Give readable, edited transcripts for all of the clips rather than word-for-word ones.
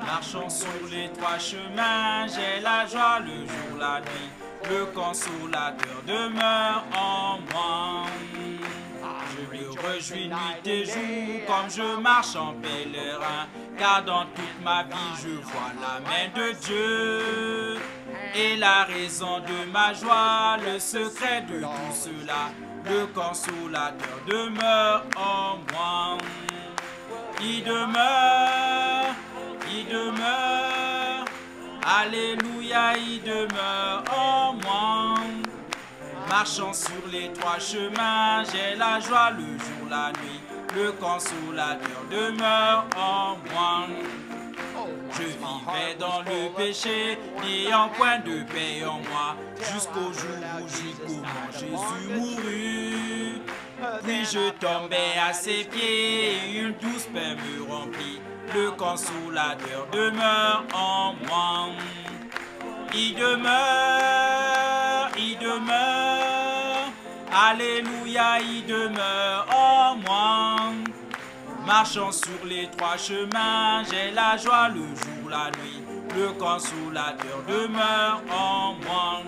Marchant sur les trois chemins, j'ai la joie le jour, la nuit. Le consolateur demeure en moi. Je me réjouis nuit et jour comme je marche en pèlerin. Car dans toute ma vie je vois la main de Dieu. Et la raison de ma joie, le secret de tout cela, le consolateur demeure en moi. Il demeure, il demeure, alléluia, il demeure en moi. Marchant sur les trois chemins, j'ai la joie le jour, la nuit, le consolateur demeure en moi. Je vivais dans le péché, n'ayant point de paix en moi, jusqu'au jour où j'eus comment Jésus mourut. Puis je tombais à ses pieds et une douce paix me remplit. Le consolateur demeure en moi. Il demeure, il demeure. Alléluia, il demeure en moi. Marchant sur les trois chemins, j'ai la joie le jour, la nuit. Le consolateur demeure en moi.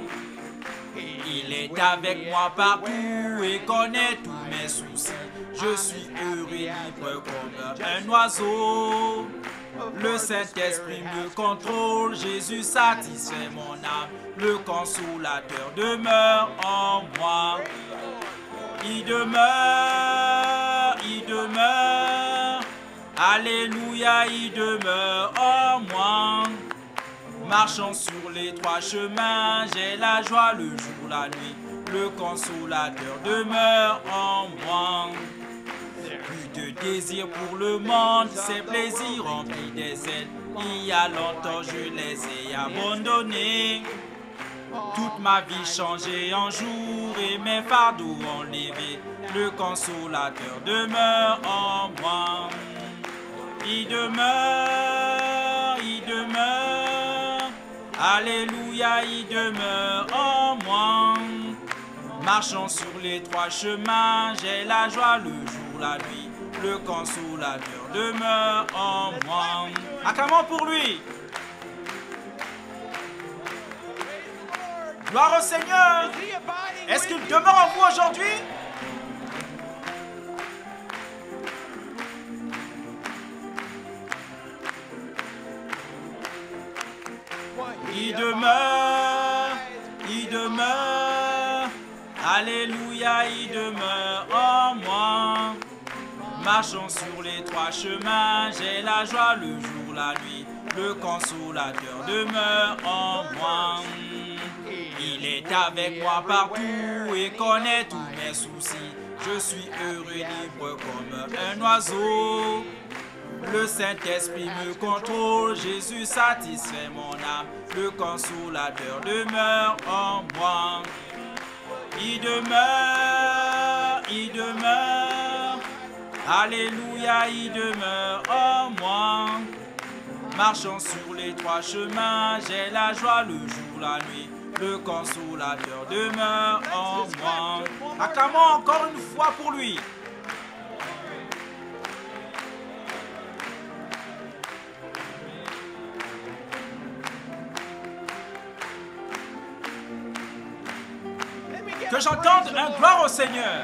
Il est avec moi partout et connaît tous mes soucis. Je suis heureux et libre comme un oiseau. Le Saint-Esprit me contrôle, Jésus satisfait mon âme. Le consolateur demeure en moi. Il demeure, il demeure. Alléluia, il demeure en moi. Marchant sur les trois chemins, j'ai la joie le jour, la nuit. Le consolateur demeure en moi. Plus de désir pour le monde, ses plaisirs remplis des ailes. Il y a longtemps je les ai abandonnés. Toute ma vie changée en jour et mes fardeaux enlevés. Le consolateur demeure en moi. Il demeure, il demeure. Alléluia, il demeure en moi. Marchant sur les trois chemins, j'ai la joie le jour, la nuit. Le consolateur demeure en moi. Acclamons pour lui. Gloire au Seigneur. Est-ce qu'il demeure en vous aujourd'hui? Il demeure, il demeure, alléluia, il demeure en moi. Marchant sur les trois chemins, j'ai la joie le jour, la nuit, le consolateur demeure en moi. Il est avec moi partout et connaît tous mes soucis. Je suis heureux et libre comme un oiseau. Le Saint-Esprit me contrôle, Jésus satisfait mon âme. Le consolateur demeure en moi. Il demeure, il demeure. Alléluia, il demeure en moi. Marchant sur les trois chemins, j'ai la joie le jour, la nuit. Le consolateur demeure en moi. Acclamons encore une fois pour lui. Que j'entende un gloire au Seigneur.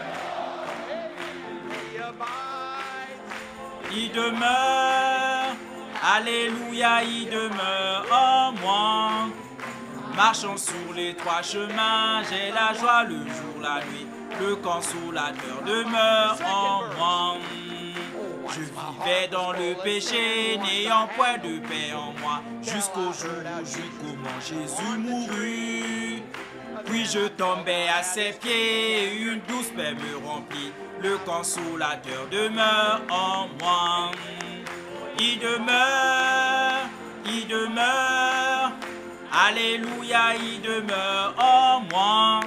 Il demeure, alléluia, il demeure en moi. Marchant sur les trois chemins, j'ai la joie le jour, la nuit. Le consolateur demeure en moi. Je vivais dans le péché, n'ayant point de paix en moi, jusqu'au jour où j'eus comment Jésus mourut. Puis je tombais à ses pieds et une douce paix me remplit. Le consolateur demeure en moi. Il demeure, il demeure. Alléluia, il demeure en moi.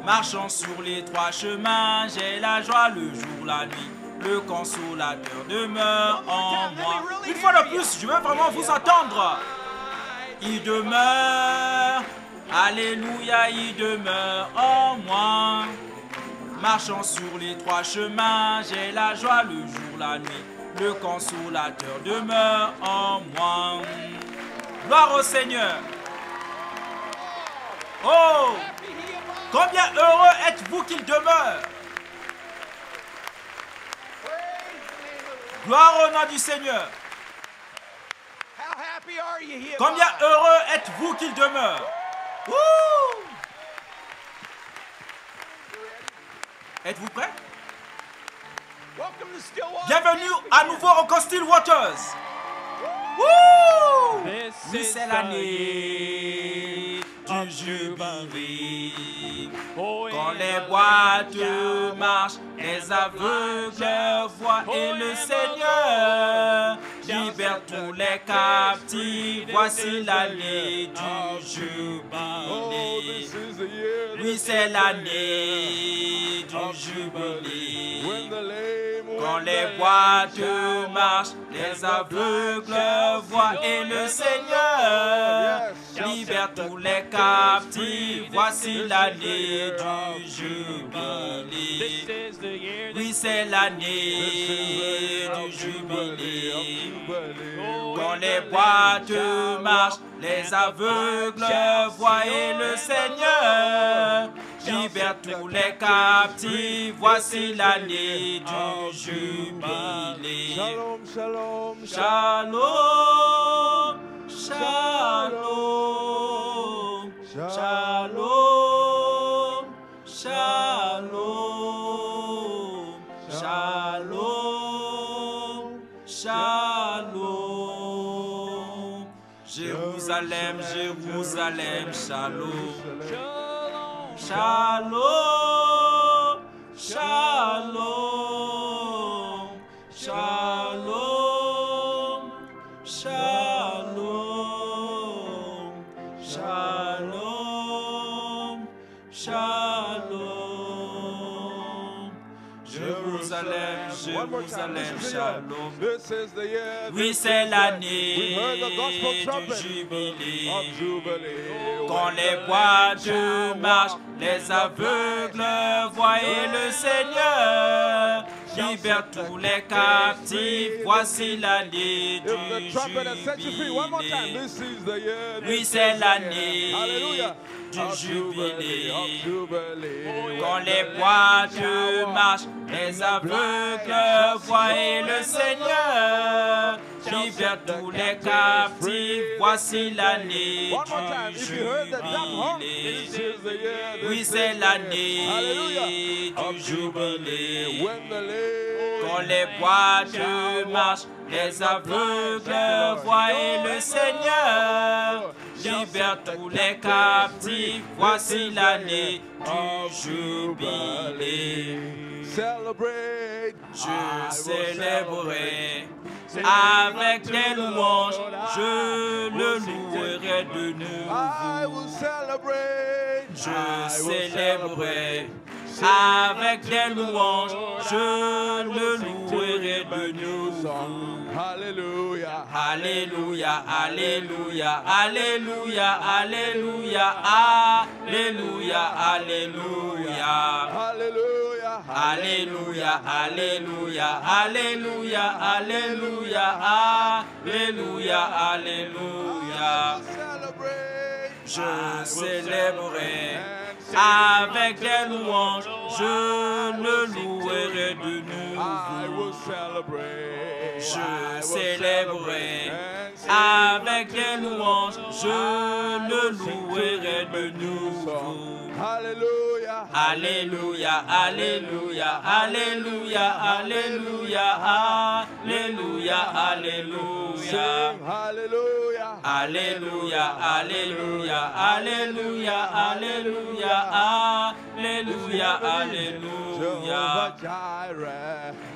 Marchant sur les trois chemins, j'ai la joie le jour, la nuit. Le consolateur demeure en moi. Une fois de plus, je veux vraiment vous entendre. Il demeure. Alléluia, il demeure en moi. Marchant sur les trois chemins, j'ai la joie le jour, la nuit. le consolateur demeure en moi. Gloire au Seigneur. Oh, combien heureux êtes-vous qu'il demeure. Gloire au nom du Seigneur. Combien heureux êtes-vous qu'il demeure. Êtes-vous prêts? Bienvenue à nouveau au Still Waters. Oui, c'est l'année du jubilé. Quand les boîtes marchent, les aveugles voient et le Seigneur libère tous les captifs. Voici l'année du jubilé. Oui, c'est l'année du jubilé. Quand les boîtes marchent, les aveugles voient et le Seigneur libère tous les captifs. Voici l'année du jubilé. Oui, c'est l'année du jubilé. Quand les boîtes marchent, les aveugles voient et le Seigneur libère tous les captifs. Voici l'année du jubilé. Shalom, shalom, shalom, shalom, shalom, shalom, shalom, shalom. Jérusalem, Jérusalem, shalom. Shalom, shalom, shalom, shalom, shalom, shalom. Jérusalem, Jérusalem, shalom. Oui, c'est l'année du jubilé. Quand les boîtes marchent, les aveugles voient et le Seigneur libère tous les captifs. Voici l'année du jubilé. Oui, c'est l'année du jubilé. Quand les boîtes marchent, les aveugles voient et le Seigneur libère tous les captifs. Voici l'année du jubilé. Oui, c'est l'année du jubilé. Quand les boîtes marchent, les aveugles voient et le Seigneur libère tous les captifs. Voici l'année du jubilé. Je célébrerai avec des louanges, je le louerai de nouveau. Je célébrerai avec des louanges, je le louerai de nouveau. Hallelujah, Alléluia, Alléluia, Alléluia, Alléluia, Alléluia, Alléluia. Alléluia, Alléluia, Alléluia, Alléluia, Alléluia, Alléluia. Je célébrerai avec des louanges, je le louerai de nouveau. Je célébrerai avec des louanges, je le louerai de nouveau. Alléluia, Alléluia, Alléluia, Alléluia, Alléluia, Alléluia, Alléluia. Alléluia, Alléluia, Alléluia, Alléluia, Alléluia, Alléluia.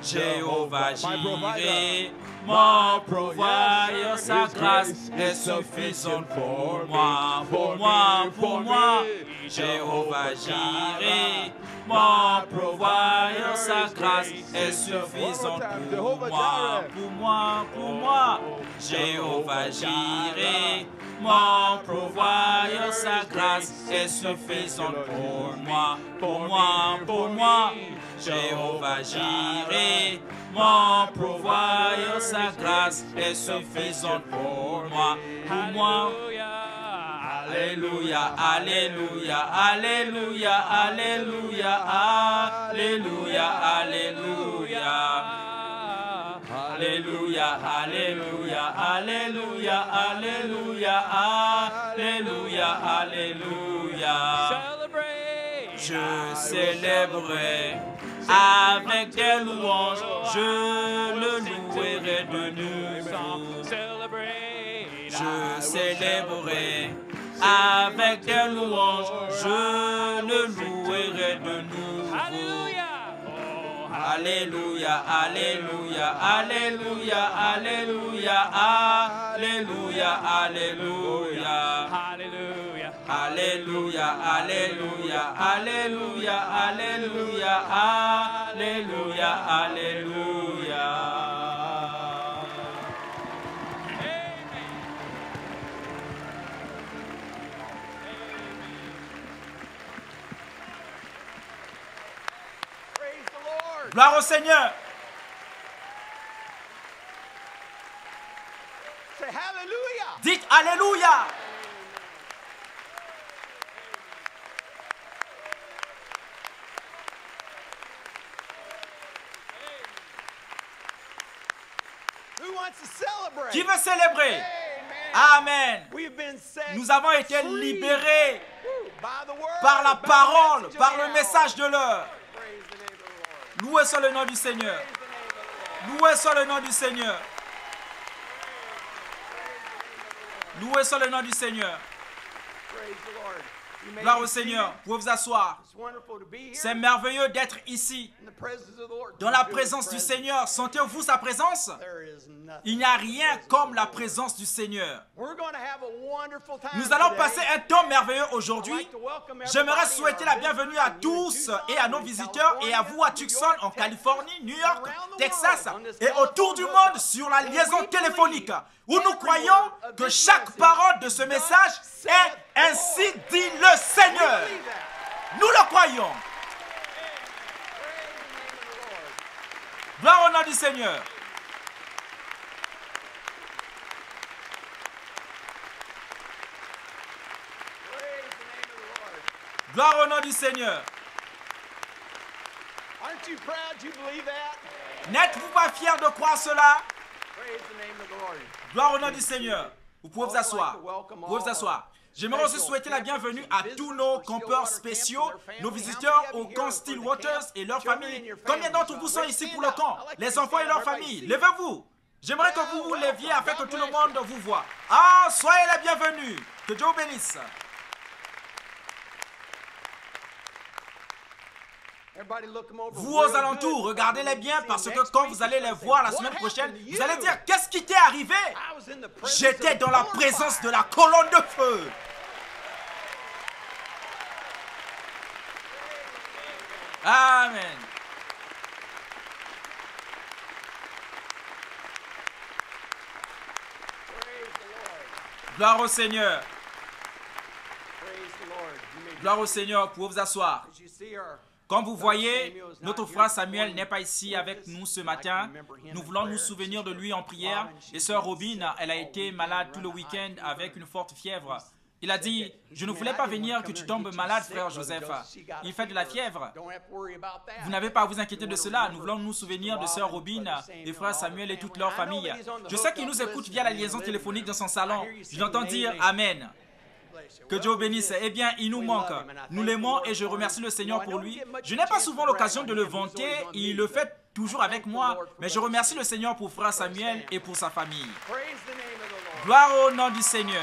Jéhovah Jireh, mon pourvoyeur, sa grâce est suffisante pour moi, pour moi, pour moi. Jéhovah Jireh, mon pourvoyeur, sa grâce est suffisante pour moi, pour moi, pour moi. Jéhovah Jireh, mon pourvoyeur, sa grâce est suffisante pour moi, pour moi, pour moi. Jéhovah Jireh, mon pourvoyeur, sa grâce est suffisante pour moi. Pour moi. Alléluia, Alléluia, Alléluia, Alléluia, Alléluia, Alléluia. Alléluia, Alléluia, Alléluia, Alléluia, Alléluia, Alléluia. Je célébrerai avec des louanges, je le louerai de nouveau. Je célébrerai avec des louanges, je le louerai de nouveau. Alléluia, Alléluia, Alléluia, Alléluia, Alléluia, Alléluia. Alléluia, Alléluia, Alléluia, Alléluia, Alléluia, Alléluia. Gloire au Seigneur. Dites Alléluia. Qui veut célébrer? Amen. Nous avons été libérés par la parole, par le message de l'heure. Loué soit le nom du Seigneur. Loué soit le nom du Seigneur. Loué soit le nom du Seigneur. Gloire au Seigneur. Vous pouvez vous asseoir. C'est merveilleux d'être ici, dans la présence du Seigneur. Sentez-vous sa présence? Il n'y a rien comme la présence du Seigneur. Nous allons passer un temps merveilleux aujourd'hui. J'aimerais souhaiter la bienvenue à tous et à nos visiteurs et à vous à Tucson, en Californie, New York, Texas et autour du monde sur la liaison téléphonique, où nous croyons que chaque parole de ce message est ainsi dit le Seigneur. Nous le croyons. Gloire au nom du Seigneur. Gloire au nom du Seigneur. N'êtes-vous pas fiers de croire cela? Gloire au nom du Seigneur. Vous pouvez vous asseoir. Vous pouvez vous asseoir. J'aimerais aussi souhaiter la bienvenue à tous nos campeurs spéciaux, nos visiteurs au camp Stillwaters et leurs familles. Combien d'entre vous sont ici pour le camp? Les enfants et leurs familles, levez-vous. J'aimerais que vous vous leviez afin que tout le monde vous voie. Ah, soyez les bienvenus. Que Dieu vous bénisse. Vous aux alentours, regardez-les bien parce que quand vous allez les voir la semaine prochaine, vous allez dire, qu'est-ce qui t'est arrivé? J'étais dans la présence de la colonne de feu. Amen. Gloire au Seigneur. Gloire au Seigneur. Vous pouvez vous asseoir. Comme vous voyez, notre frère Samuel n'est pas ici avec nous ce matin. Nous voulons nous souvenir de lui en prière. Et sœur Robin, elle a été malade tout le week-end avec une forte fièvre. Il a dit, je ne voulais pas venir que tu tombes malade, frère Joseph. Il fait de la fièvre. Vous n'avez pas à vous inquiéter de cela. Nous voulons nous souvenir de sœur Robin, et frère Samuel et toute leur famille. Je sais qu'il nous écoute via la liaison téléphonique dans son salon. Je l'entends dire Amen. Que Dieu bénisse. Eh bien, il nous manque. Nous l'aimons et je remercie le Seigneur pour lui. Je n'ai pas souvent l'occasion de le vanter. Il le fait toujours avec moi. Mais je remercie le Seigneur pour frère Samuel et pour sa famille. Gloire au nom du Seigneur.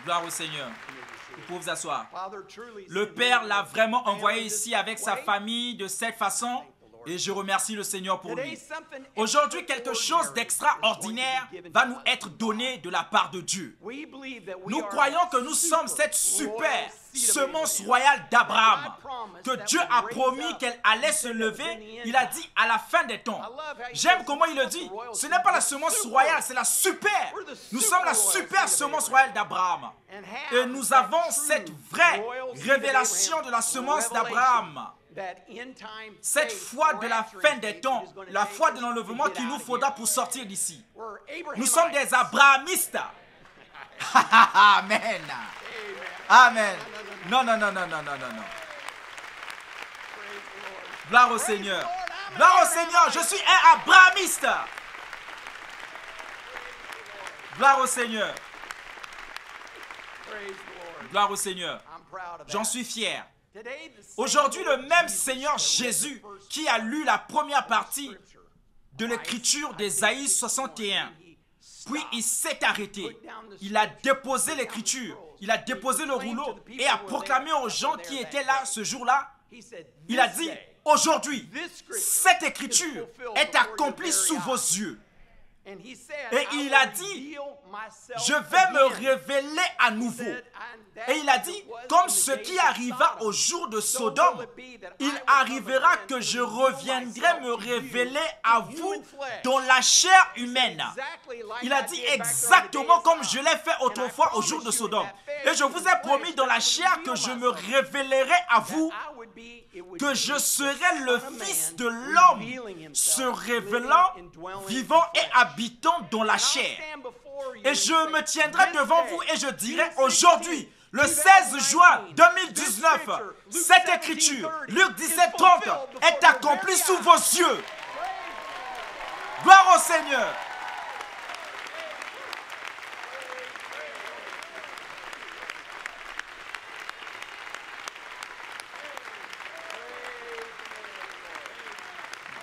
Gloire au Seigneur. Vous pouvez vous asseoir. Le Père l'a vraiment envoyé ici avec sa famille de cette façon. Et je remercie le Seigneur pour lui. Aujourd'hui, quelque chose d'extraordinaire va nous être donné de la part de Dieu. Nous croyons que nous sommes cette super semence royale d'Abraham, que Dieu a promis qu'elle allait se lever. Il a dit à la fin des temps. J'aime comment il le dit. Ce n'est pas la semence royale, c'est la super. Nous sommes la super semence royale d'Abraham. Et nous avons cette vraie révélation de la semence d'Abraham. Cette foi de la fin des temps, la foi de l'enlèvement qu'il nous faudra pour sortir d'ici. Nous sommes des abrahamistes. Amen. Amen. Non, non, non, non, non, non, non, non. Gloire au Seigneur. Gloire au Seigneur. Je suis un abrahamiste. Gloire au Seigneur. Gloire au Seigneur. J'en suis fier. Aujourd'hui, le même Seigneur Jésus qui a lu la première partie de l'écriture d'Ésaïe 61, puis il s'est arrêté. Il a déposé l'écriture, il a déposé le rouleau et a proclamé aux gens qui étaient là ce jour-là. Il a dit, aujourd'hui, cette écriture est accomplie sous vos yeux. Et il a dit, je vais me révéler à nouveau. Et il a dit, comme ce qui arriva au jour de Sodome, il arrivera que je reviendrai me révéler à vous dans la chair humaine. Il a dit exactement comme je l'ai fait autrefois au jour de Sodome. Et je vous ai promis dans la chair que je me révélerai à vous, que je serai le Fils de l'homme, se révélant, vivant et habitant dans la chair. Et je me tiendrai devant vous et je dirai aujourd'hui, le 16 juin 2019, cette écriture, Luc 17:30, est accomplie sous vos yeux. Gloire au Seigneur.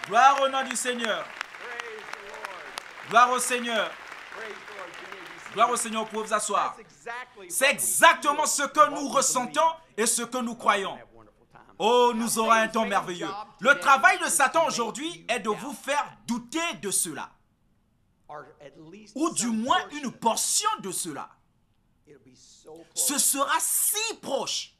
Gloire au nom du Seigneur. Gloire au Seigneur. Gloire au Seigneur, vous pouvez vous asseoir. C'est exactement ce que nous ressentons et ce que nous croyons. Oh, nous aurons un temps merveilleux. Le travail de Satan aujourd'hui est de vous faire douter de cela. Ou du moins une portion de cela. Ce sera si proche.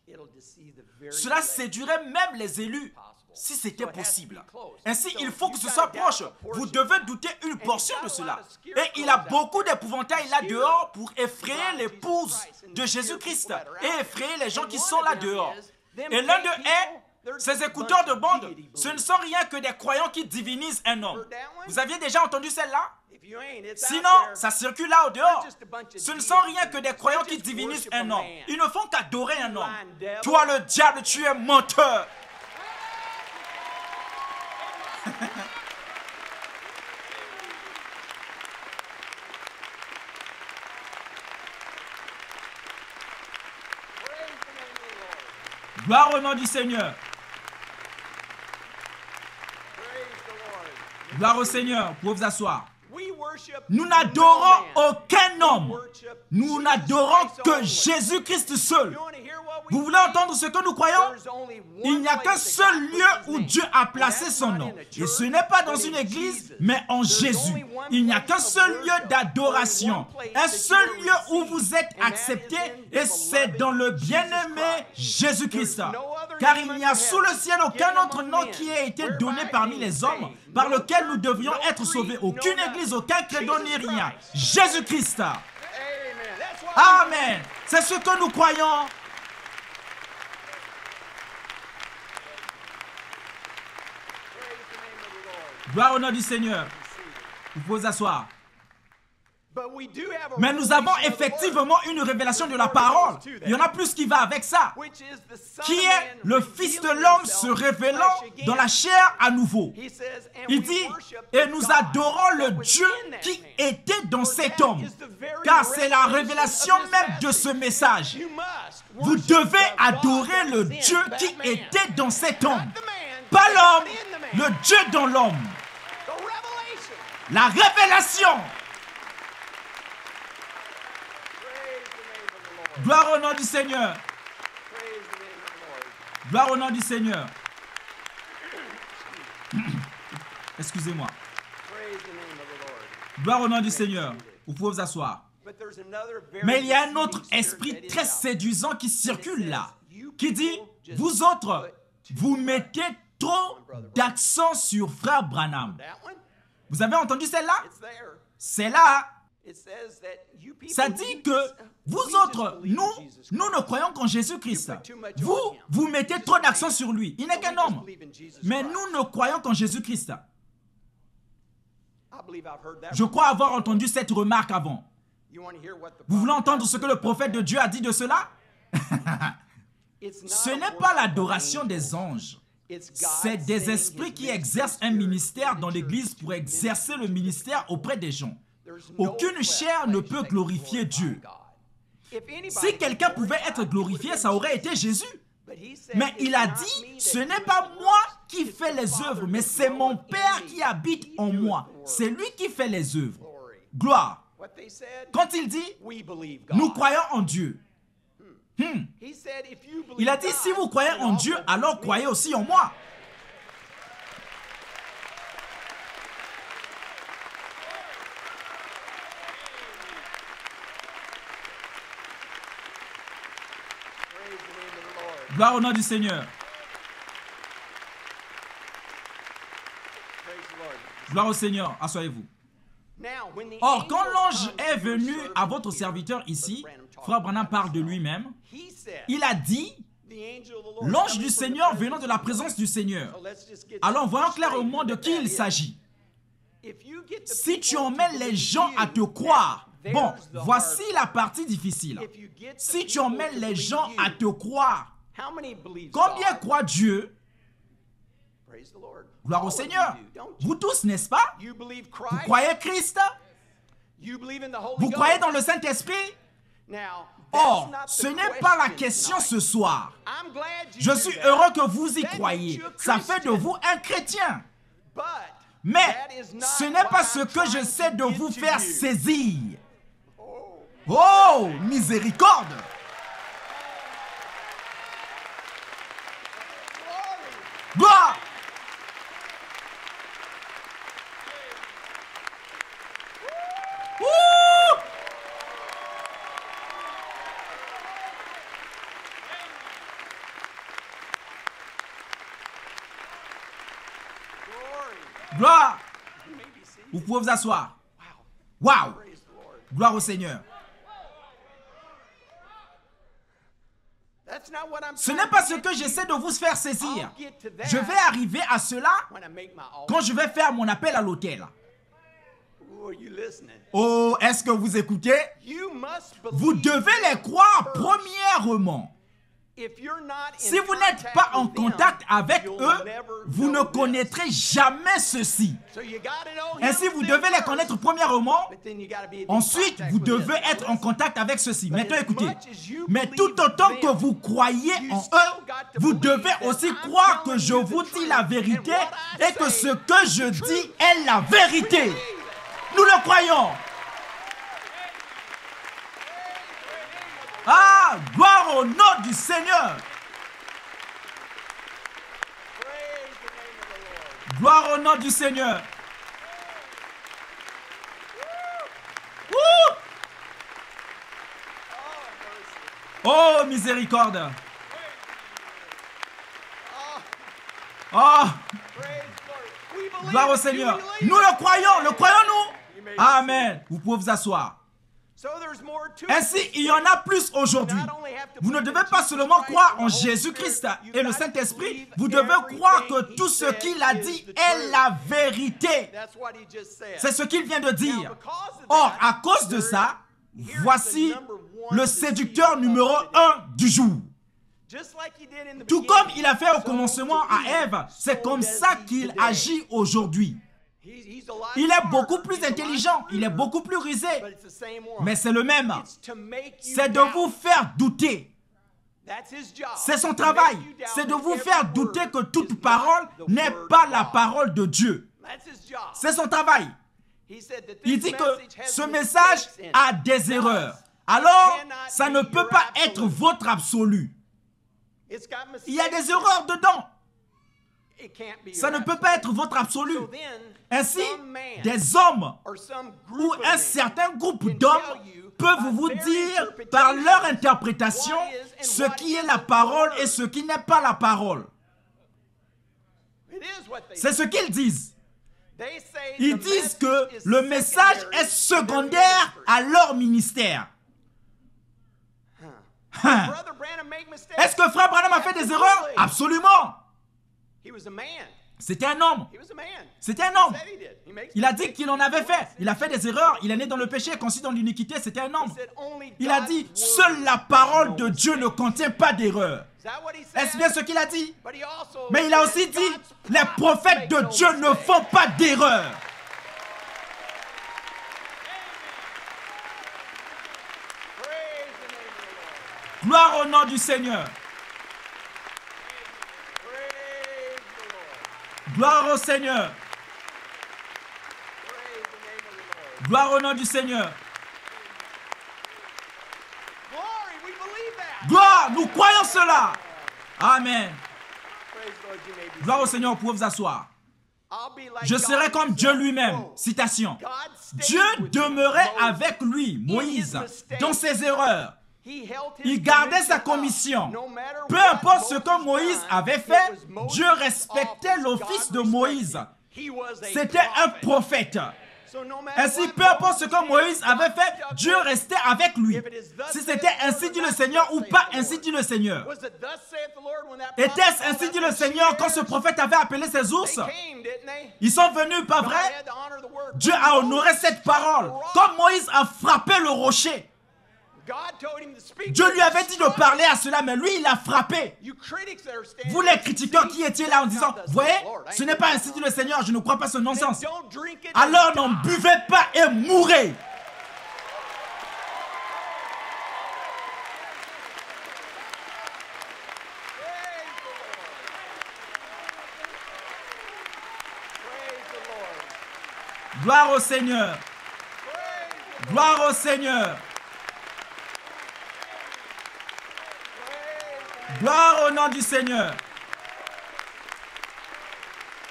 Cela séduirait même les élus. Si c'était possible. Ainsi, il faut que ce soit proche. Vous devez douter une portion de cela. Et il a beaucoup d'épouvantails là dehors pour effrayer l'épouse de Jésus-Christ et effrayer les gens qui sont là dehors. Et l'un d'eux est, ces écouteurs de bande, ce ne sont rien que des croyants qui divinisent un homme. Vous aviez déjà entendu celle-là? Sinon, ça circule là au dehors. Ce ne sont rien que des croyants qui divinisent un homme. Ils ne font qu'adorer un homme. Toi le diable, tu es menteur. Gloire au nom du Seigneur. Gloire au Seigneur. Vous pouvez vous asseoir. Nous n'adorons aucun homme. Nous n'adorons que Jésus-Christ seul. Vous voulez entendre ce que nous croyons? Il n'y a qu'un seul lieu où Dieu a placé son nom. Et ce n'est pas dans une église, mais en Jésus. Il n'y a qu'un seul lieu d'adoration. Un seul lieu où vous êtes acceptés, et c'est dans le bien-aimé Jésus-Christ. Car il n'y a sous le ciel aucun autre nom qui ait été donné parmi les hommes, par lequel nous devrions être sauvés. Aucune église, aucun credo ni rien. Jésus-Christ. Amen. C'est ce que nous croyons. Gloire au nom du Seigneur. Vous pouvez vous asseoir. Mais nous avons effectivement une révélation de la parole. Il y en a plus qui va avec ça. Qui est le Fils de l'homme se révélant dans la chair à nouveau. Il dit, et nous adorons le Dieu qui était dans cet homme. Car c'est la révélation même de ce message. Vous devez adorer le Dieu qui était dans cet homme. Pas l'homme, le Dieu dans l'homme. La révélation. Gloire au nom du Seigneur. Gloire au nom du Seigneur. Excusez-moi. Praise the name of the Lord. Gloire au nom du Seigneur. Vous pouvez vous asseoir. But there's another very Mais il y a un autre deceiving esprit spirit that très is out. séduisant qui circule là, qui dit, vous autres, vous mettez trop d'accent sur frère Branham. That one, Vous avez entendu celle-là? it's there. C'est là. It says that you people, Ça dit que vous we just autres, believe in Jesus Christ. nous ne croyons qu'en Jésus-Christ. You put too much Vous, on him. vous mettez trop d'accent sur lui. Il n'est We qu'un just homme. believe in Jesus Mais Christ. nous ne croyons qu'en Jésus-Christ. I believe I've heard that Je one. crois avoir entendu cette remarque avant. You want to hear what the Vous voulez prophet entendre ce que le prophèt de Dieu a dit de cela? It's not Ce a n'est pas la worship of adoration angels. des anges. It's God C'est des sending esprits his qui ministering exercent un spirit ministère in dans the l'Église church pour to exercer le minister to ministère auprès des gens. There's no Aucune flesh chair ne peut that can glorifier glorify Dieu. God. If anybody Si quelqu'un can pouvait glorify être God, glorifié, it would ça be aurait Jesus. été Jésus. But he said, Mais "It's il a not dit, me ce that n'est doeth pas the moi works, qui it's fais the les Father œuvres, that mais c'est mon dwelleth in Père me. qui habite He en doeth moi. the works." C'est lui qui fait les œuvres. Glory. Gloire. What they said, Quand il dit, we believe God. nous croyons en Dieu. He said, if you believe Il a dit, God, si vous croyez then en also Dieu, believe alors me. croyez aussi en moi. Praise the name of the Lord. Gloire au nom du Seigneur. Praise the Lord. Gloire au Seigneur. Asseyez-vous. Now, when the Or, quand angel l'ange comes est to your venu servant à votre here, serviteur ici, Brother Branham talked frère Branham about parle de himself. lui-même, He said, il a dit, the angel of the Lord l'ange coming du from the Seigneur presence venant de la of the présence du Seigneur. Lord. So let's just get Alors, voyons straight clairement de what qui that il is. s'agit. If you get the Si tu people to emmènes les believe gens à te you, croire, now, bon, there's the voici hard la part. partie difficile. If you get the Si tu people emmènes to les believe gens à you, te croire, how many believe combien God? croient Dieu? Praise the Lord. Gloire au All of you Seigneur. do, don't you? Vous tous, n'est-ce pas? You believe Vous Christ? croyez Christ? You believe in the Holy Vous Ghost? croyez dans le Saint-Esprit? Now, that's Or, not ce the n'est pas la question question tonight. ce soir. I'm glad you Je do suis that. heureux que vous y That makes croyez. you a Ça fait de Christian. vous un chrétien. But Mais that is not ce n'est pas what ce I'm que trying j'essaie to de get vous to faire you. saisir. Oh, Oh, miséricorde! glory. Gloire! Ouh! Glory. Gloire! You may be seated. Vous pouvez vous asseoir. Wow. Waouh! Praise the Lord. Gloire au Seigneur. That's not what I'm Ce trying n'est to pas ce get que to. j'essaie de vous faire saisir. I'll get to that Je vais arriver à cela when I make my altar. quand je vais faire mon appel à l'autel. Ooh, are you listening? Oh, est-ce que vous écoutez? You must Vous believe devez them les croire first. premièrement. If you're not in Si vous n'êtes contact pas en with them, contact avec you'll eux, never vous ne know this. connaîtrez jamais ceci. So you gotta know him Ainsi, vous then devez les first, connaître premièrement. but then you gotta be in Ensuite, contact vous with devez this. être en Listen, contact avec ceci. Maintenant, as écoutez. much as you Mais believe tout autant que them, vous croyez you en still eux, got to vous believe devez that aussi I'm croire que telling je you the vous dis truth, la and vérité what I et que say ce que je is dis true. est la vérité. We believe it. Nous le croyons. Ah, gloire au nom du Seigneur. Praise the name of the Lord. Gloire au nom du Seigneur. Ouh! Oh, mercy. Oh, miséricorde. Oh, Oh, praise the Lord. We believe gloire au it. Seigneur. Do you believe Nous it? le croyons, You may be Amen. Vous pouvez vous asseoir. So there's more to Ainsi, it. il y en a plus aujourd'hui. Vous ne devez pas seulement croire en Jésus-Christ et le Saint-Esprit, vous devez croire que tout ce qu'il a dit est la vérité. That's what he just said. C'est ce qu'il vient de dire. Or, à cause de ça, voici le séducteur numéro 1 du jour. Just like he did in the Tout comme beginning, il a fait au so commencement to à Eve, Ève, c'est so comme does ça he qu'il today. agit aujourd'hui. He's a lot Il est smarter, beaucoup plus he's a lot intelligent, il est shrewder, beaucoup plus rusé, but it's the same one. mais c'est le même. It's to make you C'est de doubt. vous faire douter. That's his job. C'est son To travail. make you doubt C'est de that vous every faire word douter que is toute not parole the n'est word pas of la God. parole de Dieu. That's his job. C'est son travail. He said that Il this dit que message has ce mistakes message in it. a des erreurs. Alors, cannot ça ne be peut your pas être absolute. votre absolu. It's got mistakes Il y a in des it. erreurs dedans. It can't be Ça your ne peut absolute. pas être votre absolu. So then, Ainsi, some man des hommes or some ou group of un men certain groupe can d'hommes tell you peuvent by vous their dire interpretation par leur interprétation what is and ce what qui est isn't la parole the et word. ce qui n'est pas la parole. It is what they C'est ce qu'ils disent. They say Ils the disent message que is le message secondary est to their secondaire ministry. à leur ministère. Hein. Brother Branham make mistakes? Est-ce que Frère Branham a fait des erreurs? Absolument. He was a man. C'était un homme. He was a man. C'était un homme. Said he did. He makes Il a dit mistakes. qu'il en avait fait. Il a fait des erreurs. Il est né dans le péché, conçu dans l'iniquité. C'était un homme. He said only Il a God's dit, word seule la parole de knows Dieu ne mistakes. contient pas d'erreur. Is that what he said? Est-ce bien ce qu'il a dit? But he also Mais il a said aussi dit, God's les prophètes make de no Dieu ne mistake. font pas d'erreur. Praise the name of the Lord. Gloire au nom du Seigneur. Praise the Lord. Gloire au Seigneur. Praise the name of the Lord. Gloire au nom du Seigneur. Glory, we believe that. Gloire, nous croyons cela. Amen. Praise the Lord, you may be Gloire au seated. Seigneur, vous pouvez vous asseoir. I'll be like Je God serai comme Dieu himself. lui-même. Oh, Citation. God stayed Dieu with demeurait Moses. avec lui, Moïse, dans ses erreurs. He held his Il gardait sa commission commission. up. No matter Peu what importe ce Moses que Moïse done, avait it fait, was Moses' Dieu respectait office. l'office God de Moïse. respected. He was a C'était un prophet. prophète. So no matter Ainsi, what peu importe ce Moses que did, Moïse avait God fait, stuck Dieu with him. restait avec lui. If it is thus Si saith c'était the Lord, ainsi dit or le not Seigneur ou thus pas saith the ainsi Lord. dit le Seigneur. Was it thus saith the Lord when that Était-ce prophet ainsi called dit out le the Seigneur quand ce shears? prophète avait appelé ses They ours? came, didn't they? Ils sont venus, pas God vrai? had to honor the word. Dieu When a Moses honoré cette struck parole. the rock, Comme Moïse a frappé le rocher, God told him to speak Dieu to lui it. avait dit de parler à cela, mais lui, il a frappé. You critics that are standing Vous there, les critiqueurs see, qui étiez là en that's disant, not thus voyez, saith the Lord. I ce ain't n'est pas doing ainsi that. dit le Seigneur, je ne crois pas ce Then non-sens. don't drink it Alors and n'en die. buvez pas et mourrez. Praise the Lord. Gloire au Seigneur. Praise the Gloire au Seigneur. Lord. Gloire au nom du Seigneur.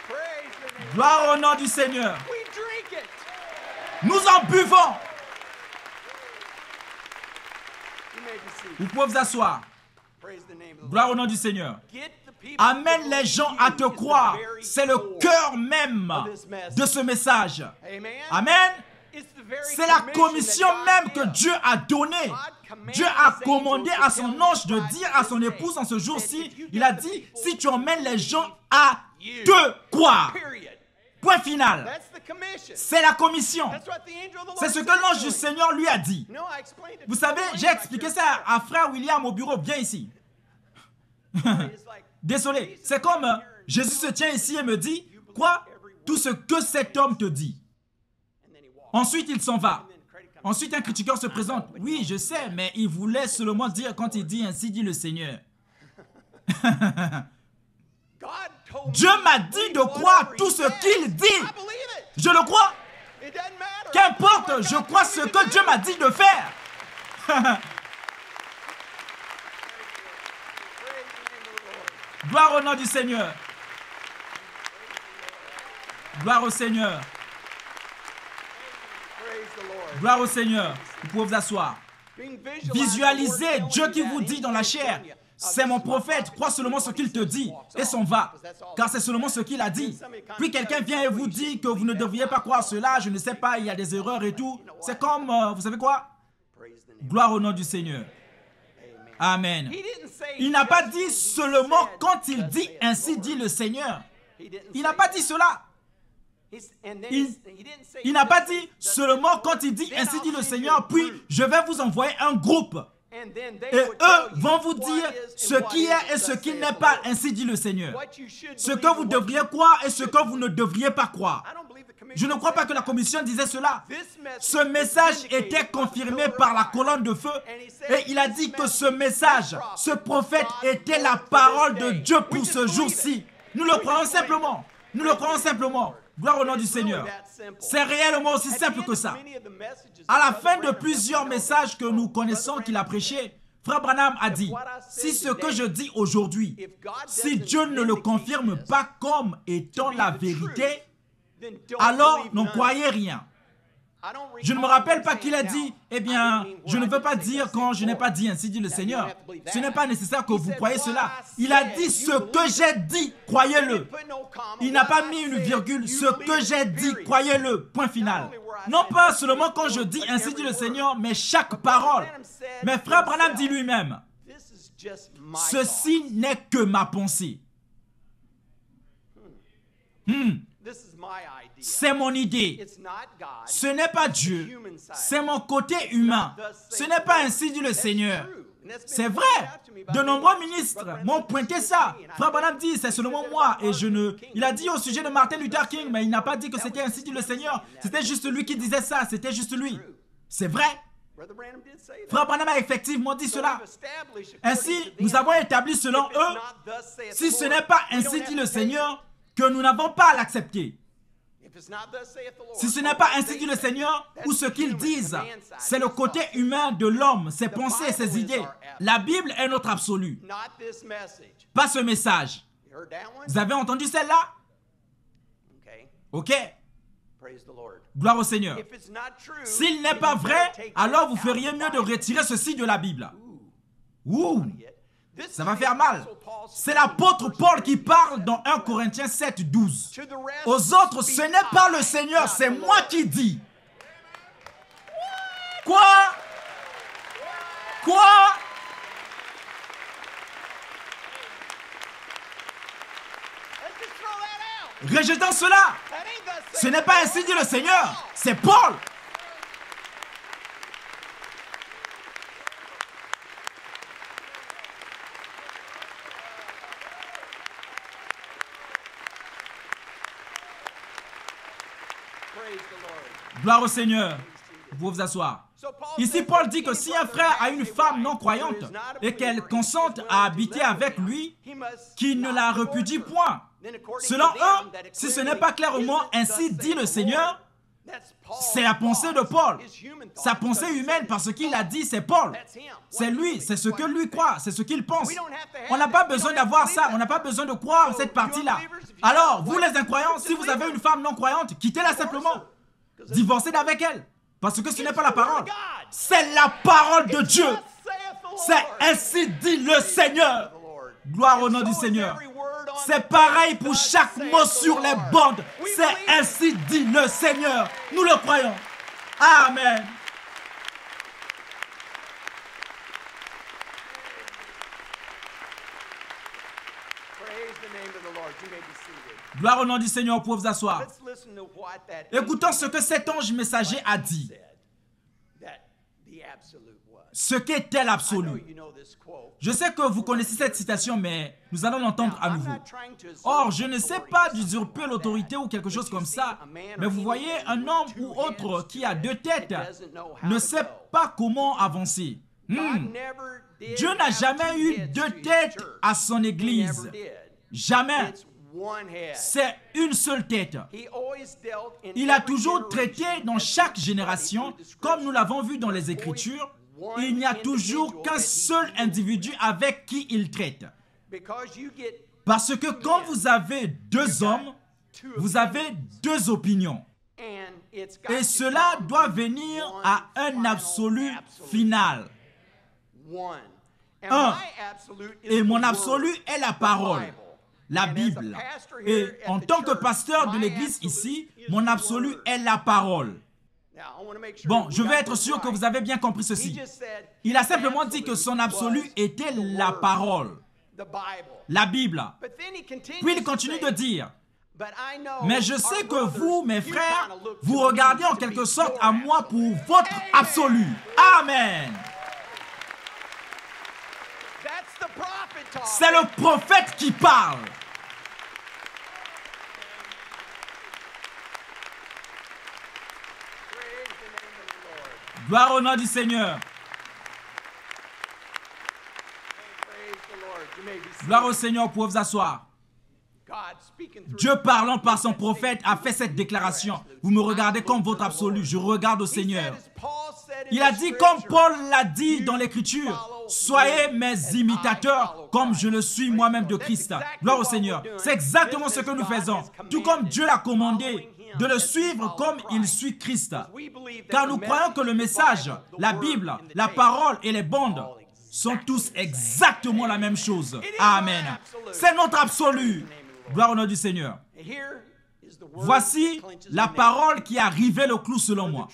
Praise the name. Gloire au nom du Seigneur. We drink it. Nous en buvons. You may be seated. Vous pouvez vous asseoir. Praise the name of the Lord. Gloire au nom du Seigneur. Get the people Amène to les believe gens you à te is the croire. very C'est le core cœur même of this message. de ce message. Amen. Amen. It's the very C'est la commission commission that God même que gives. Dieu a donnée. Dieu a commandé à son ange de dire à son épouse en ce jour-ci, il a dit, si tu emmènes les gens à te croire. Period. Point final. That's the commission. C'est la commission. That's what the angel of the Lord C'est ce que said l'ange to du him. Seigneur lui a dit. No, I explained it Vous to savez, William j'ai back expliqué here. ça à frère William au bureau. Viens ici. It's like, Désolé. C'est comme Jésus se tient ici et me dit, quoi? Tout ce que cet homme te dit. and then he walked. Ensuite, il s'en va. And then the credit comes. Ensuite, un critiqueur se présente. Oui, je sais, mais il voulait seulement dire quand il dit ainsi dit le Seigneur. God told Dieu me m'a to dit believe de whatever croire he tout ce said. qu'il dit. I believe it. Je le crois. It doesn't matter. Qu'importe, What je God crois told ce me to que do. Dieu m'a dit de faire. Praise the name of the Lord. Gloire au nom du Seigneur. Gloire au Seigneur. Praise the Lord. Gloire au Seigneur. Vous pouvez vous asseoir. Being visualized, Visualisez the Lord Dieu telling qui you vous that, dit he dans la said, chair. "Tell you, C'est mon prophète, crois seulement ce qu'il te dit et s'en va. Car c'est seulement ce qu'il a dit. Puis quelqu'un vient et vous dit que vous ne devriez pas croire cela, je ne sais pas, il y a des erreurs et tout. C'est comme, vous savez quoi? Praise the name. Gloire au nom du Seigneur. Amen. He didn't say Il n'a pas just dit when he seulement said, quand il "Thus dit saith the ainsi Lord." dit le Seigneur. He didn't Il say n'a pas that. dit cela. And then Il, he didn't say il n'a pas just dit thus saith seulement the quand Lord. il dit Then ainsi I'll dit le send you Seigneur, a puis group. je vais vous envoyer un groupe. And then they Et would tell eux you vont vous what dire is ce and what qui isn't est et ce thus qui saith n'est the pas, Lord. ainsi dit le Seigneur. What you should Ce believe que vous and what devriez you croire et ce que vous ne devriez pas croire. I don't believe the Je ne commission crois pas said que la that. commission disait cela. This message Ce was message vindicated était by the confirmé pillar of par la fire. colonne de feu. And he said, Et il a this dit que message, ce message, this ce prophet, prophète God's était la word for parole this de day. Dieu We pour just ce believe jour-ci. it. Nous le We croyons just believe simplement. Nous le croyons simplement. Gloire au nom du Seigneur. C'est réellement aussi simple que ça. À la fin de plusieurs messages que nous connaissons qu'il a prêchés, Frère Branham a dit, si ce que je dis aujourd'hui, si Dieu ne le confirme pas comme étant la vérité, alors n'en croyez rien. Je ne me rappelle pas qu'il a dit, eh bien, je ne veux pas dire quand je n'ai pas dit, ainsi dit le Seigneur. Ce n'est pas nécessaire que vous croyez cela. Il a dit ce que j'ai dit, croyez-le. Il n'a pas mis une virgule, ce que j'ai dit, croyez-le, point final. Non pas seulement quand je dis, ainsi dit le Seigneur, mais chaque parole. Mais Frère Branham dit lui-même, ceci n'est que ma pensée. C'est mon idée. Ce n'est pas Dieu. C'est mon côté humain. Ce n'est pas ainsi dit le Seigneur. C'est vrai. De nombreux ministres m'ont pointé ça. Frère Branham dit, c'est seulement moi. Et je ne... Il a dit au sujet de Martin Luther King, mais il n'a pas dit que c'était ainsi dit le Seigneur. C'était juste lui qui disait ça. C'était juste lui. C'est vrai. Frère Branham a effectivement dit cela. Ainsi, nous avons établi selon eux, si ce n'est pas ainsi dit le Seigneur, que nous n'avons pas à l'accepter. Si ce n'est pas ainsi dit le Seigneur, ou ce qu'ils disent, c'est le côté humain de l'homme, ses pensées, ses idées. La Bible est notre absolu. Pas ce message. Vous avez entendu celle-là? Ok. Gloire au Seigneur. S'il n'est pas vrai, alors vous feriez mieux de retirer ceci de la Bible. Ouh! Ça va faire mal. C'est l'apôtre Paul qui parle dans 1 Corinthiens 7, 12. Aux autres, ce n'est pas le Seigneur, c'est moi qui dis. Quoi? Quoi? Rejetons cela. Ce n'est pas ainsi dit le Seigneur, c'est Paul. Gloire au Seigneur. Vous pouvez vous asseoir. Ici, Paul dit que si un frère a une femme non croyante et qu'elle consente à habiter avec lui, qu'il ne la repudie point. Selon eux, si ce n'est pas clairement ainsi dit le Seigneur, c'est la pensée de Paul. Sa pensée humaine, parce qu'il a dit, c'est Paul. C'est lui, c'est ce que lui croit, c'est ce qu'il pense. On n'a pas besoin d'avoir ça, on n'a pas besoin de croire cette partie-là. Alors, vous les incroyants, si vous avez une femme non croyante, quittez-la simplement. Divorcez d'avec elle. Parce que ce n'est pas la parole. C'est la parole de Dieu. C'est ainsi dit le Seigneur. Gloire au nom du Seigneur. C'est pareil pour chaque mot sur les bandes. C'est ainsi dit le Seigneur. Nous le croyons. Amen. Gloire au nom du Seigneur, pour vous asseoir. Écoutons ce que cet ange messager a dit. Ce qu'était l'absolu. Je sais que vous connaissez cette citation, mais nous allons l'entendre à nouveau. Or, je ne sais pas d'usurper l'autorité ou quelque chose comme ça, mais vous voyez, un homme ou autre qui a deux têtes ne sait pas comment avancer. Dieu n'a jamais eu deux têtes à son église. Jamais. C'est une seule tête. Il a toujours traité dans chaque génération, comme nous l'avons vu dans les Écritures, il n'y a toujours qu'un seul individu avec qui il traite. Parce que quand vous avez deux hommes, vous avez deux opinions. Et cela doit venir à un absolu final. Un. Et mon absolu est la parole. La Bible. Et en tant que pasteur de l'église ici, mon absolu est la parole. Bon, je veux être sûr que vous avez bien compris ceci. Il a simplement dit que son absolu était la parole. La Bible. Puis il continue de dire, mais je sais que vous, mes frères, vous regardez en quelque sorte à moi pour votre absolu. Amen. C'est le prophète qui parle. Gloire au nom du Seigneur. Gloire au Seigneur, pour vous asseoir. Dieu parlant par son prophète a fait cette déclaration. Vous me regardez comme votre absolu. Je regarde au Seigneur. Il a dit comme Paul l'a dit dans l'Écriture. Soyez mes imitateurs comme je le suis moi-même de Christ. Gloire au Seigneur. C'est exactement ce que nous faisons. Tout comme Dieu l'a commandé de le suivre comme il suit Christ. Car nous croyons que le message, la Bible, la parole et les bandes sont tous exactement la même chose. Amen. C'est notre absolu. Gloire au nom du Seigneur. Voici la parole qui a rivé le clou selon moi.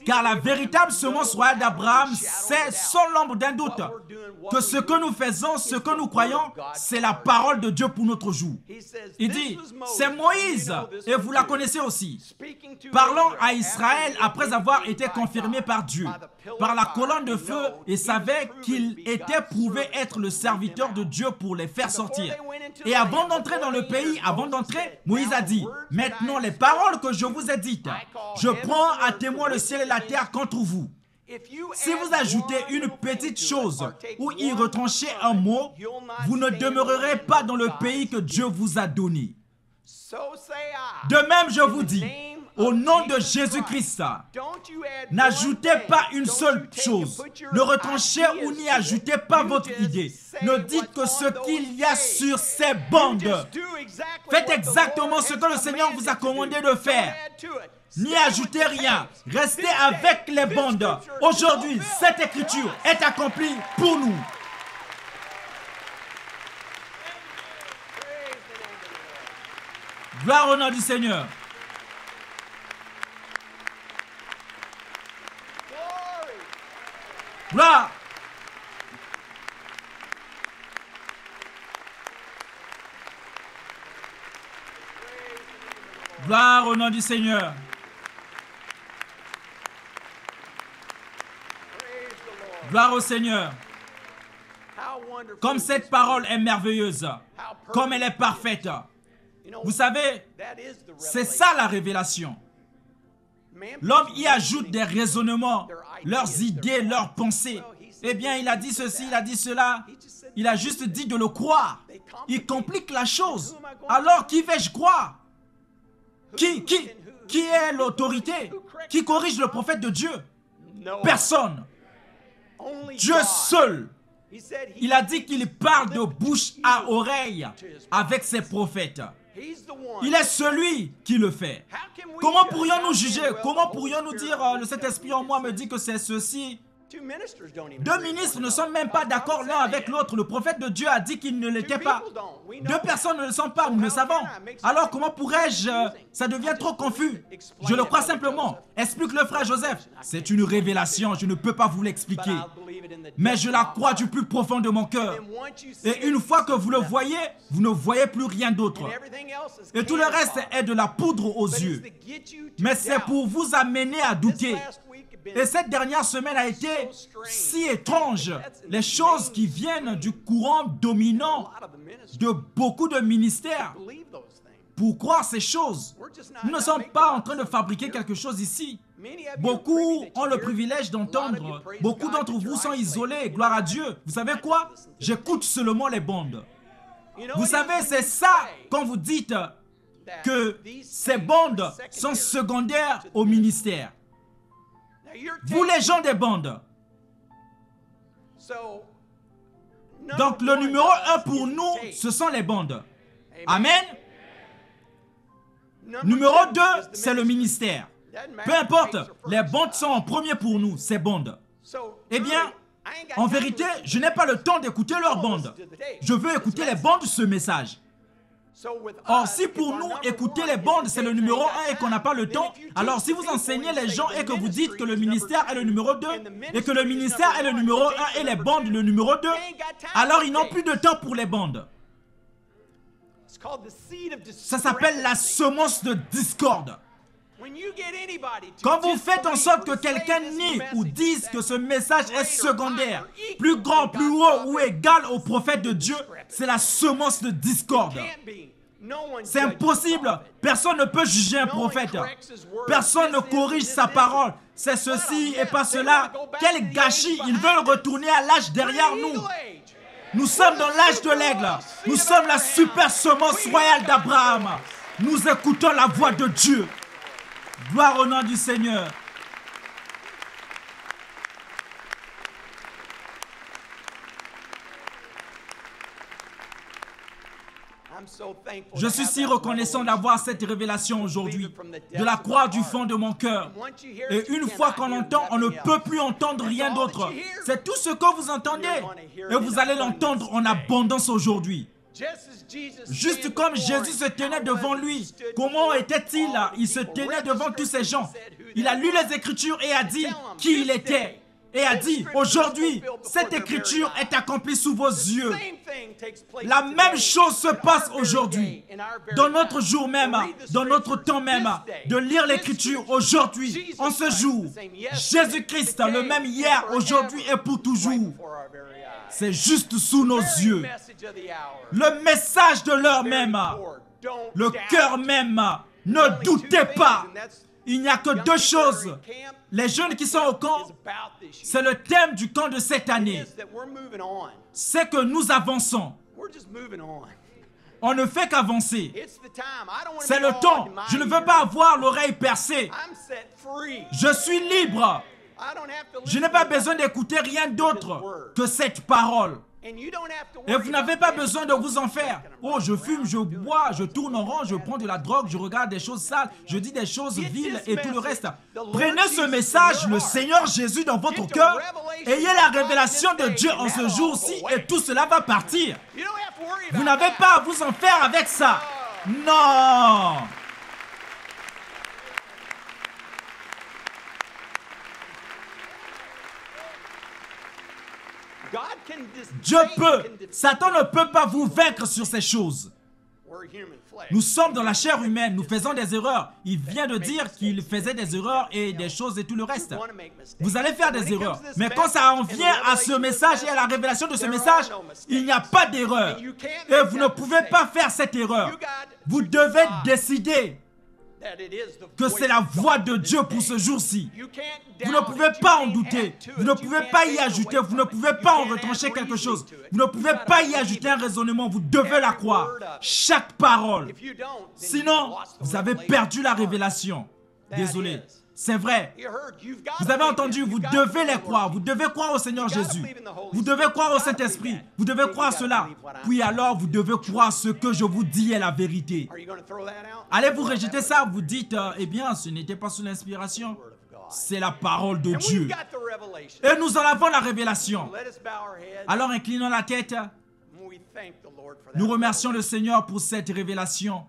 Car la véritable semence royale d'Abraham, c'est sans l'ombre d'un doute que ce que nous faisons, ce que nous croyons, c'est la parole de Dieu pour notre jour. Il dit, c'est Moïse, et vous la connaissez aussi, parlant à Israël après avoir été confirmé par Dieu, par la colonne de feu, et savait qu'il était prouvé être le serviteur de Dieu pour les faire sortir. Et avant d'entrer dans le pays, Moïse a dit, maintenant les paroles que je vous ai dites, je prends à témoin le ciel et la terre contre vous. Si vous ajoutez une petite chose ou y retranchez un mot, vous ne demeurerez pas dans le pays que Dieu vous a donné. De même, je vous dis, au nom de Jésus-Christ, n'ajoutez pas une seule chose. Ne retranchez ou n'y ajoutez pas votre idée. Ne dites que ce qu'il y a sur ces bandes. Faites exactement ce que le Seigneur vous a commandé de faire. N'y ajoutez rien. Restez avec les bandes. Aujourd'hui, cette écriture est accomplie pour nous. Gloire au nom du Seigneur. Gloire. Gloire au nom du Seigneur. Gloire au Seigneur. Comme cette parole est merveilleuse, comme elle est parfaite. Vous savez, c'est ça la révélation. L'homme y ajoute des raisonnements, leurs idées, leurs pensées. Eh bien, il a dit ceci, il a dit cela. Il a juste dit de le croire. Il complique la chose. Alors, qui vais-je croire? Qui est l'autorité? Qui corrige le prophète de Dieu? Personne. Dieu seul. Il a dit qu'il parle de bouche à oreille avec ses prophètes. Il est celui qui le fait. Comment pourrions-nous juger? Comment pourrions-nous dire le Saint-Esprit en moi me dit que c'est ceci? Deux ministres ne sont même pas d'accord l'un avec l'autre. Le prophète de Dieu a dit qu'il ne l'était pas. Deux personnes ne le sont pas, nous le savons. Alors comment pourrais-je... Ça devient trop confus. Je le crois simplement. Explique-le, frère Joseph. C'est une révélation, je ne peux pas vous l'expliquer. Mais je la crois du plus profond de mon cœur. Et une fois que vous le voyez, vous ne voyez plus rien d'autre. Et tout le reste est de la poudre aux yeux. Mais c'est pour vous amener à douter. Et cette dernière semaine a été si étrange. Les choses qui viennent du courant dominant de beaucoup de ministères pour croire ces choses. Nous ne sommes pas en train de fabriquer quelque chose ici. Beaucoup ont le privilège d'entendre. Beaucoup d'entre vous sont isolés. Gloire à Dieu. Vous savez quoi? J'écoute seulement les bandes. Vous savez, c'est ça quand vous dites que ces bandes sont secondaires au ministère. Vous les gens des bandes. Donc le numéro 1 pour nous, ce sont les bandes. Amen. Numéro 2, c'est le ministère. Peu importe, les bandes sont en premier pour nous, ces bandes. Eh bien, en vérité, je n'ai pas le temps d'écouter leurs bandes. Je veux écouter les bandes de ce message. Or, si pour nous, écouter les bandes, c'est le numéro 1 et qu'on n'a pas le temps, alors si vous enseignez les gens et que vous dites que le ministère est le numéro 2, et que le ministère est le numéro 1 et les bandes le numéro 2, alors ils n'ont plus de temps pour les bandes. Ça s'appelle la semence de discorde. Quand vous faites en sorte que quelqu'un nie ou dise que ce message est secondaire, plus grand, plus haut ou égal au prophète de Dieu, c'est la semence de discorde. C'est impossible. Personne ne peut juger un prophète. Personne ne corrige sa parole. C'est ceci et pas cela. Quel gâchis. Ils veulent retourner à l'âge derrière nous. Nous sommes dans l'âge de l'aigle. Nous sommes la super semence royale d'Abraham. Nous écoutons la voix de Dieu. Gloire au nom du Seigneur. Je suis si reconnaissant d'avoir cette révélation aujourd'hui, de la croire du fond de mon cœur. Et une fois qu'on l'entend, on ne peut plus entendre rien d'autre. C'est tout ce que vous entendez. Et vous allez l'entendre en abondance aujourd'hui. Juste comme Jésus se tenait devant lui, comment était-il là? Il se tenait devant tous ces gens. Il a lu les Écritures et a dit qui il était. Et a dit, aujourd'hui, cette écriture est accomplie sous vos yeux. La même chose se passe aujourd'hui, dans notre jour même, dans notre temps même, de lire l'écriture aujourd'hui, en ce jour. Jésus-Christ, le même hier, aujourd'hui et pour toujours. C'est juste sous nos yeux. Le message de l'heure même, le cœur même, ne doutez pas. Il n'y a que deux choses. Les jeunes qui sont au camp, c'est le thème du camp de cette année. C'est que nous avançons. On ne fait qu'avancer. C'est le temps. Je ne veux pas avoir l'oreille percée. Je suis libre. Je n'ai pas besoin d'écouter rien d'autre que cette parole. Et vous n'avez pas besoin de vous en faire. Oh, je fume, je bois, je tourne en rond, je prends de la drogue, je regarde des choses sales, je dis des choses viles et tout le reste. Prenez ce message, le Seigneur Jésus dans votre cœur. Ayez la révélation de Dieu en ce jour-ci et tout cela va partir. Vous n'avez pas à vous en faire avec ça. Non. Dieu peut. Satan ne peut pas vous vaincre sur ces choses. Nous sommes dans la chair humaine, nous faisons des erreurs. Il vient de dire qu'il faisait des erreurs et des choses et tout le reste. Vous allez faire des erreurs. Mais quand ça en vient à ce message et à la révélation de ce message, il n'y a pas d'erreur. Et vous ne pouvez pas faire cette erreur. Vous devez décider que c'est la voix de Dieu pour ce jour-ci. Vous ne pouvez pas en douter. Vous ne pouvez pas y ajouter. Vous ne pouvez pas en retrancher quelque chose. Vous ne pouvez pas y ajouter un raisonnement. Vous devez la croire. Chaque parole. Sinon, vous avez perdu la révélation. Désolé. C'est vrai. Vous avez entendu, vous devez les croire. Vous devez croire au Seigneur Jésus. Vous devez croire au Saint-Esprit. Vous devez croire cela. Puis alors, vous devez croire ce que je vous dis est la vérité. Allez-vous rejeter ça? Vous dites, eh bien, ce n'était pas sous l'inspiration. C'est la parole de Dieu. Et nous en avons la révélation. Alors, inclinons la tête. Nous remercions le Seigneur pour cette révélation.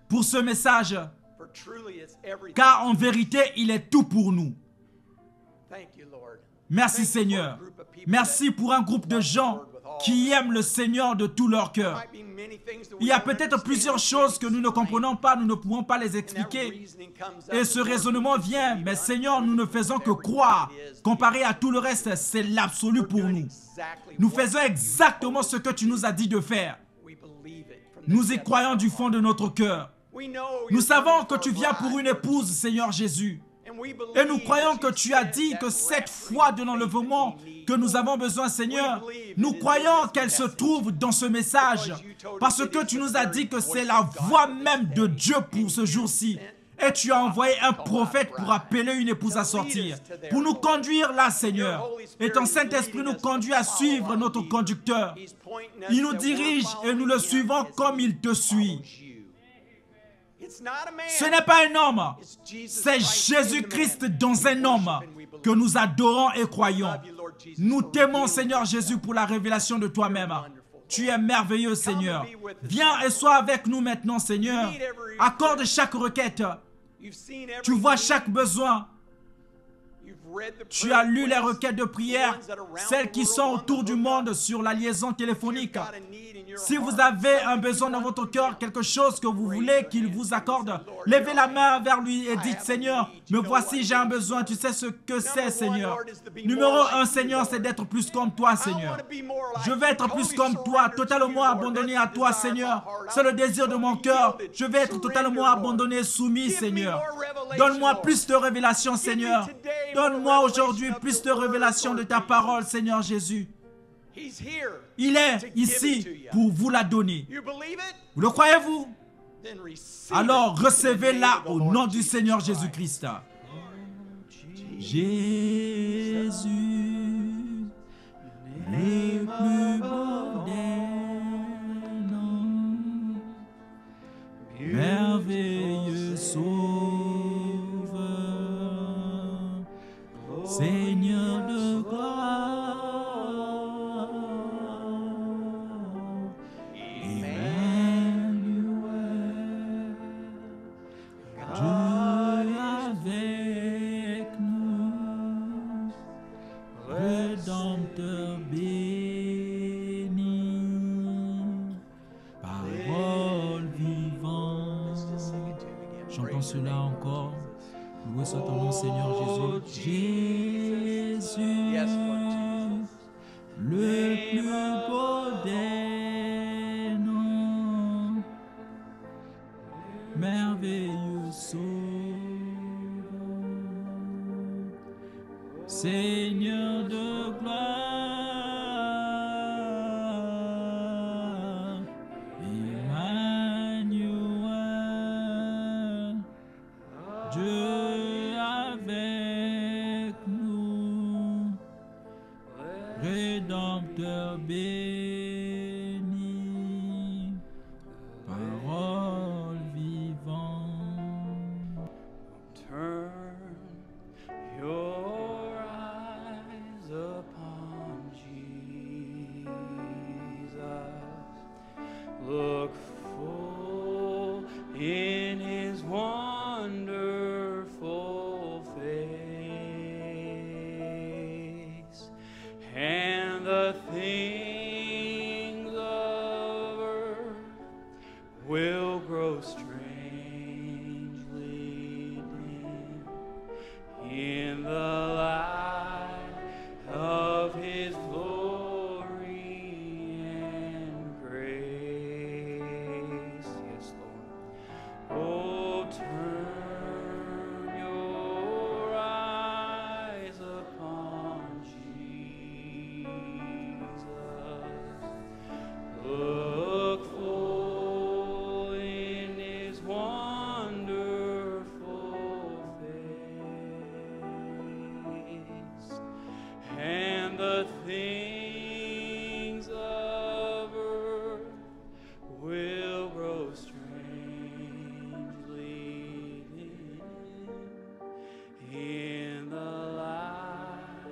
Pour ce message. Car en vérité, il est tout pour nous. Merci Seigneur. Merci pour un groupe de gens qui aiment le Seigneur de tout leur cœur. Il y a peut-être plusieurs choses que nous ne comprenons pas, nous ne pouvons pas les expliquer. Et ce raisonnement vient, mais Seigneur, nous ne faisons que croire. Comparé à tout le reste, c'est l'absolu pour nous. Nous faisons exactement ce que tu nous as dit de faire. Nous y croyons du fond de notre cœur. Nous savons que tu viens pour une épouse, Seigneur Jésus. Et nous croyons que tu as dit que cette foi de l'enlèvement que nous avons besoin, Seigneur, nous croyons qu'elle se trouve dans ce message. Parce que tu nous as dit que c'est la voix même de Dieu pour ce jour-ci. Et tu as envoyé un prophète pour appeler une épouse à sortir. Pour nous conduire là, Seigneur. Et ton Saint-Esprit nous conduit à suivre notre conducteur. Il nous dirige et nous le suivons comme il te suit. Ce n'est pas un homme, c'est Jésus-Christ dans un homme que nous adorons et croyons. Nous t'aimons, Seigneur Jésus, pour la révélation de toi-même. Tu es merveilleux, Seigneur. Viens et sois avec nous maintenant, Seigneur. Accorde chaque requête. Tu vois chaque besoin. Tu as lu les requêtes de prière, celles qui sont autour du monde sur la liaison téléphonique. Si vous avez un besoin dans votre cœur, quelque chose que vous voulez qu'il vous accorde, levez la main vers lui et dites, Seigneur, me voici, j'ai un besoin, tu sais ce que c'est, Seigneur. Numéro 1, Seigneur, c'est d'être plus comme toi, Seigneur. Je veux être plus comme toi, totalement abandonné à toi, Seigneur. C'est le désir de mon cœur. Je veux être totalement abandonné, soumis, Seigneur. Donne-moi plus de révélations, Seigneur. Donne-moi aujourd'hui plus de révélations de ta parole, Seigneur Jésus. Il est ici pour vous la donner. Vous le croyez-vous? Alors recevez-la au nom du Seigneur Jésus-Christ. Jésus, le plus beau des noms. Seigneur de gloire, Emmanuel, Dieu avec nous, Rédempteur béni, parole vivante. Chantons cela encore. Loué soit ton nom, Seigneur Jésus. Jésus, le plus beau des noms, merveilleux sauveur, Seigneur de gloire, Emmanuel, Dieu avec nous, Rédempteur béni, parole vivante. Turn your eyes upon Jesus. Look full in his wonderful face, and the things of earth will grow strangely dim in the light of his glory and grace. Yes, Lord. Oh, turn your eyes upon Jesus. Look full in his wonderful face, and the things of earth will grow strangely dim in the light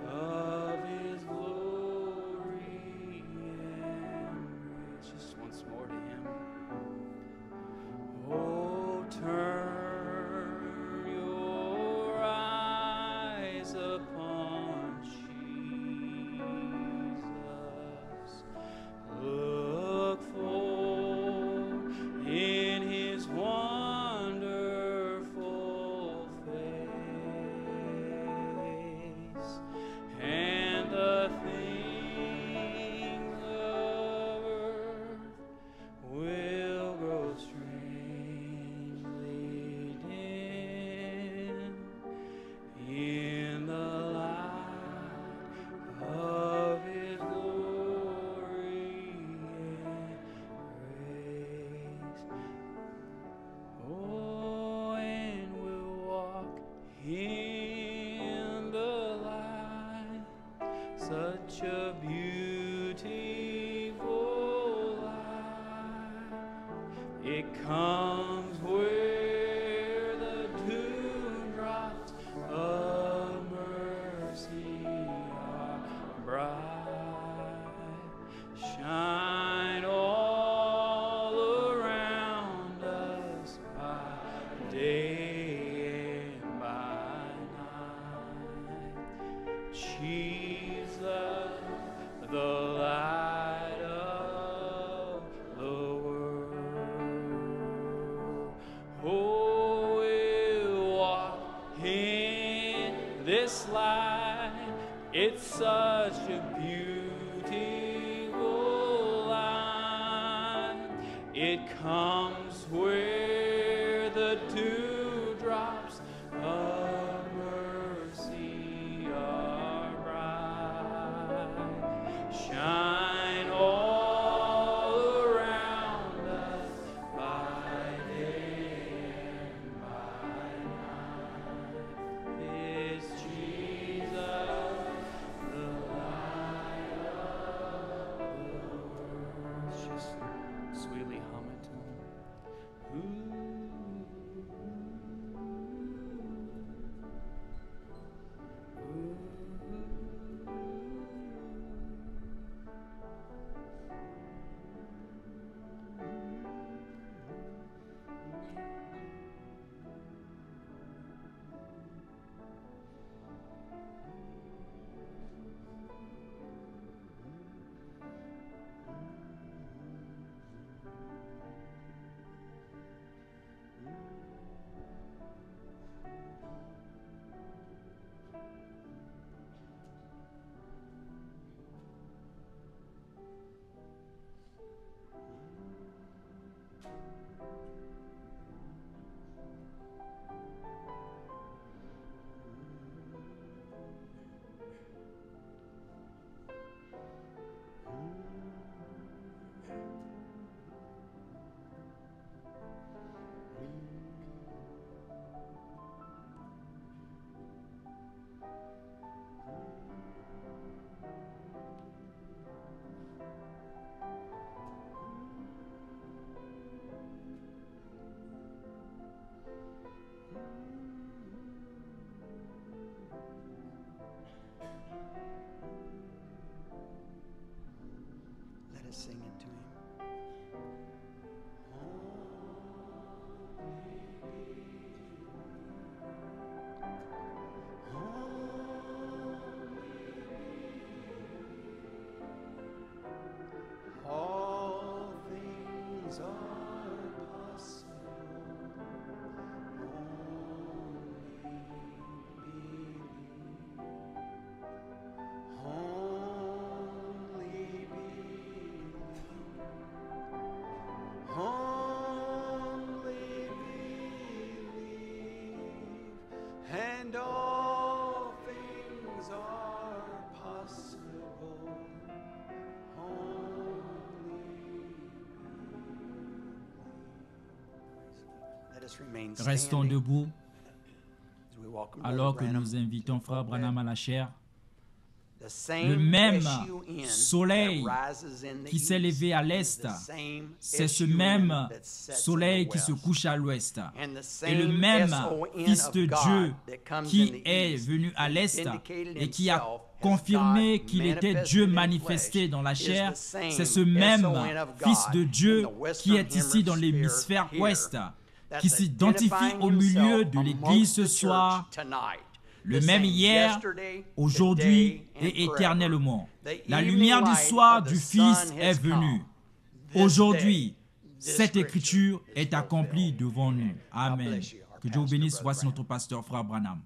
of his glory and grace. Just once more to him. Oh, turn your eyes upon Jesus. Look full in his wonderful face, and the things of earth will grow strangely dim in the light of his glory and grace. Oh, and we'll walk in the light, such a beautiful light. It comes where the dewdrops of mercy are bright, shine all around us by day and by night. Jesus, the light of the world. Oh, we'll walk in this light. It's such a beautiful light. It comes where the dewdrops of mercy are bright, shine all around us by day and by night. It's Jesus, the light of the world. Just sweetly hum it to him. Ooh. Restons debout alors que nous invitons Frère Branham à la chaire. Le même soleil qui s'est levé à l'est, c'est ce même soleil qui se couche à l'ouest. Et le même Fils de Dieu qui est venu à l'est et qui a confirmé qu'il était Dieu manifesté dans la chair, c'est ce même Fils de Dieu qui est ici dans l'hémisphère ouest, qui s'identifie au milieu de l'Église ce soir, le même hier, aujourd'hui et éternellement. La lumière du soir du Fils est venue. Aujourd'hui, cette écriture est accomplie devant nous. Amen. Que Dieu vous bénisse. Voici notre pasteur, Frère Branham.